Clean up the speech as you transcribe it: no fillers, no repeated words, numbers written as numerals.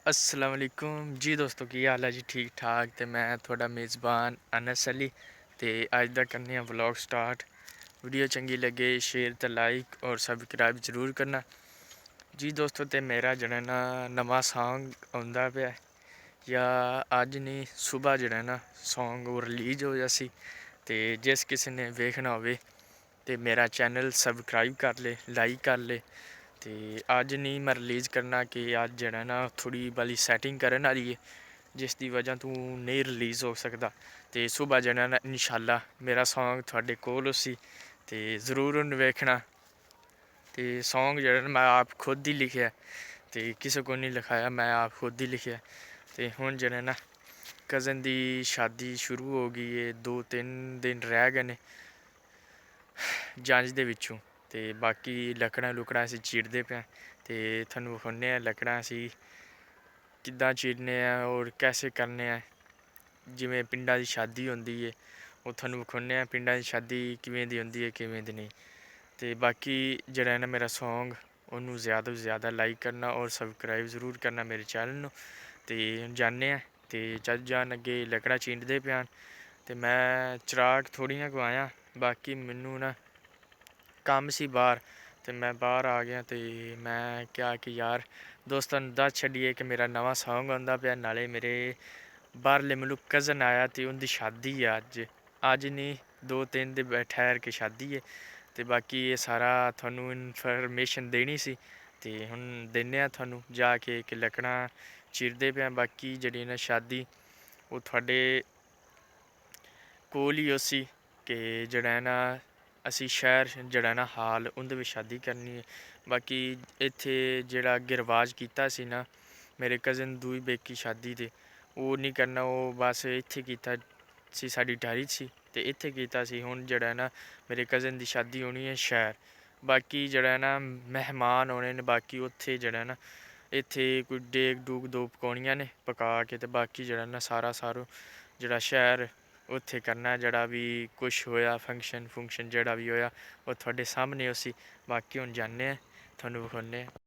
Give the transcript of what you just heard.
अस्सलाम वालेकुम जी दोस्तों, की हाल है जी? ठीक ठाक। तो मैं थोड़ा मेज़बान अनस अली ते अज दा करने व्लॉग स्टार्ट। वीडियो चंगी लगे शेयर ते लाइक और सब्सक्राइब जरूर करना जी दोस्तों। तो मेरा जड़ा ना नवा सॉन्ग आंदा पे या अज नहीं सुबह जड़ा ना सॉन्ग वो रिलीज़ होया सी। ते जिस किसी ने वेखना होवे ते मेरा चैनल सब्सक्राइब कर ले, लाइक कर ले। तो अज नहीं मैं रिलीज़ करना कि अज जड़ा ना थोड़ी वाली सैटिंग करन आह्ली है, जिस दी वजह तू नहीं रिलीज़ हो सकदा। तो सुबह जड़ा ना इंशाल्लाह मेरा सॉन्ग थोड़े कोल उसी ते ज़रूर उन वेखना। तो सॉन्ग जड़ा मैं आप खुद ही लिखिया, तो किसी को नहीं लिखाया, मैं आप खुद ही लिखिया। तो हुण जड़ा ना कज़न दी शादी शुरू हो गई है, 2-3 दिन रह गए ने जंज दे विचों। ते बाकी लकड़ां लुकड़ां असीं चीरदे पे आं ते थोआनूं विखाने आं लकड़ां असीं किद्दां चीरने आं और कैसे करने आं। जिवें पिंडां दी शादी होंदी है ओह् थोआनूं विखाने आं, पिंडां दी शादी किवें दी होंदी है किवें दी नेईं। ते बाकी जेह्ड़ा ना मेरा सॉन्ग ओनू ज़्यादा तो ज़्यादा लाइक करना और सब्सक्राइब ज़रूर करना मेरे चैनल नू। ते जाने आं ते चल जान अग्गे लकड़ां चीरदे पे आं। ते मैं चराग थोड़ियां गो आया, बाकी मैनू ना कम्म सी बाहर, ते मैं बाहर आ गया। ते मैं क्या कि यार दोस्तां नूं दस छड्डिए कि मेरा नवां सॉन्ग आंदा पिया, नाले मेरे बाहरले मुल्क कज़न आया ते उं'दी शादी है अज्ज नहीं 2-3 दिन ठैर के शादी है। ते बाकी एह् सारा थुआनूं इनफर्मेशन देनी सी ते हुण दिन्ने आं थुआनूं जाके कि लकड़ां चीरदे पे आं। बाकी जेह्ड़ी ना शादी ओह् थुआढ़े कोल ही उसी कि जेह्ड़ा ना असी शैह्र जेह्ड़ा ना हाल उं'दे बिच्च शादी करनी है। बाकी इत्थै जेह्ड़ा अग्गें रवाज कीता सी ना मेरे कज़न दूई बेकी शादी ते ओह् नहीं करना, ओह् बस इत्थै कीता सी, साढ़ी डारी सी ते इत्थै कीता सी। हुण जेह्ड़ा ना मेरे कज़न दी शादी होनी है शैह्र। बाकी जेह्ड़ा ना मैहमान औने न, बाकी उत्थै जेह्ड़ा ना इत्थै कोई डेक डूक दो पकौनियां ने पका के, ते बाकी जेह्ड़ा ना सारा सारो जेह्ड़ा शैह्र उत्थै करना। जेह्ड़ा बी कुछ होएआ फंक्शन फुंक्शन जेह्ड़ा बी होएआ ओह् थुआढ़े सामने उसी। बाकी हुण जन्ने आं थुआनूं विखाने आं।